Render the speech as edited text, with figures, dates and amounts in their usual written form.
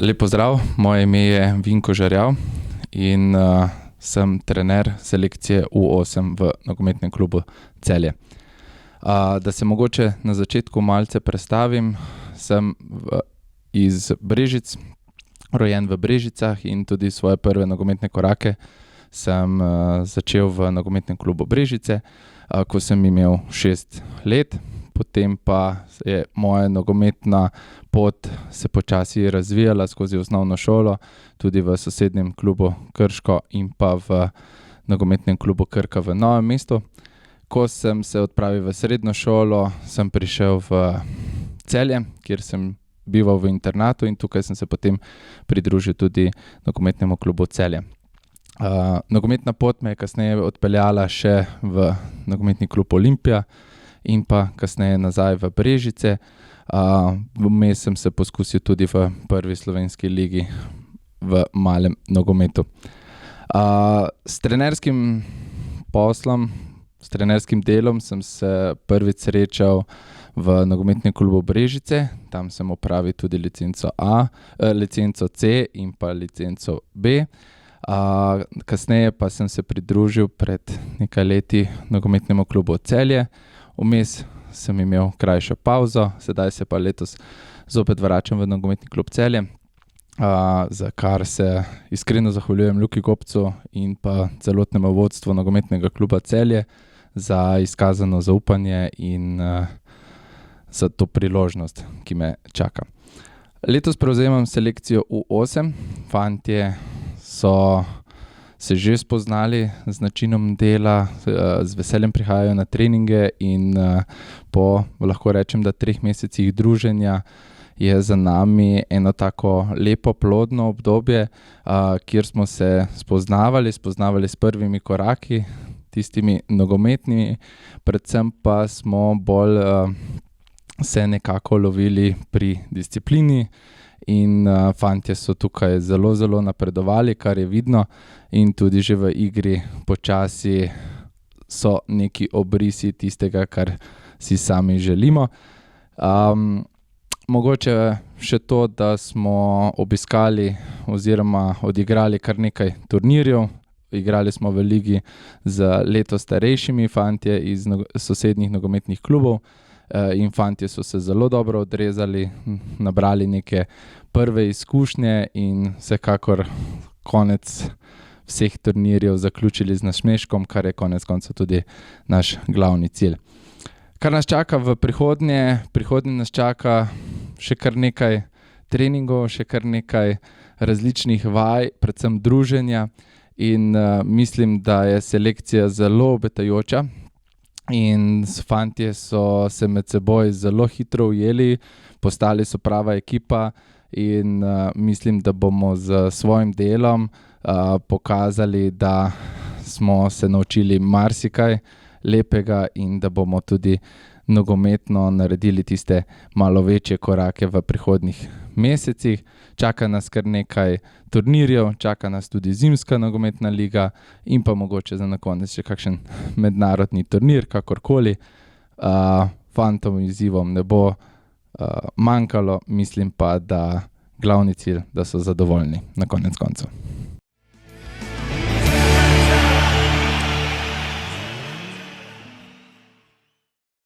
Lep pozdrav, moje ime je Vinko Žerjav in sem trener selekcije U8 v nogometnem klubu Celje. Da se mogoče na začetku malce predstavim, sem iz Brežic, rojen v Brežicah in tudi svoje prve nogometne korake sem začel v nogometnem klubu Brežice, ko sem imel 6 let. Potem pa je moja nogometna pot se počasi razvijala skozi osnovno šolo, tudi v sosednjem klubu Krško in pa v nogometnem klubu Krka v Novem mestu. Ko sem se odpravil v srednjo šolo, sem prišel v Celje, kjer sem bival v internatu in tukaj sem se potem pridružil tudi nogometnemu klubu Celje. Nogometna pot me je kasneje odpeljala še v nogometni klub Olimpija in pa kasneje nazaj v Brežice. Vmes sem se poskusil tudi v prvi slovenski ligi v malem nogometu. S trenerskim poslom, s trenerskim delom sem se prvič srečal v nogometnem klubu Brežice. Tam sem opravil tudi licenco C in pa licenco B. Kasneje pa sem se pridružil pred nekaj leti nogometnemu klubu Celje. Vmes sem imel krajšo pavzo, sedaj se pa letos zopet vračam v nogometni klub Celje, za kar se iskreno zahvaljujem Luki Gobcu in pa celotnemu vodstvu nogometnega kluba Celje za izkazano zaupanje in za to priložnost, ki me čaka. Letos prevzemam selekcijo U8. Fantje so se že spoznali z načinom dela, z veseljem prihajajo na treninge in po, lahko rečem, da 3 mesecih druženja je za nami eno tako lepo, plodno obdobje, kjer smo se spoznavali s prvimi koraki, tistimi nogometnimi, predvsem pa smo bolj se nekako lovili pri disciplini. In fantje so tukaj zelo napredovali, kar je vidno, in tudi že v igri počasi so neki obrisi tistega, kar si sami želimo. Mogoče še to, da smo obiskali oziroma odigrali kar nekaj turnirjev. Igrali smo v ligi z leto starejšimi fantje iz sosednjih nogometnih klubov. In fantje so se zelo dobro odrezali, nabrali neke prve izkušnje in vsekakor konec vseh turnirjev zaključili z nasmeškom, kar je konec koncev tudi naš glavni cilj. Kar nas čaka v prihodnje? Prihodnje nas čaka še kar nekaj treningov, še kar nekaj različnih vaj, predvsem druženja, in mislim, da je selekcija zelo obetajoča. In fantje so se med seboj zelo hitro ujeli, postali so prava ekipa in mislim, da bomo z svojim delom pokazali, da smo se naučili marsikaj lepega in da bomo tudi nogometno naredili tiste malo večje korake v prihodnjih mesecih. Čaka nas kar nekaj turnirjev, čaka nas tudi zimska nogometna liga in pa mogoče za na konec še kakšen mednarodni turnir, kakorkoli. Fantom izzivom ne bo manjkalo, mislim pa, da glavni cilj, da so zadovoljni na konec koncev.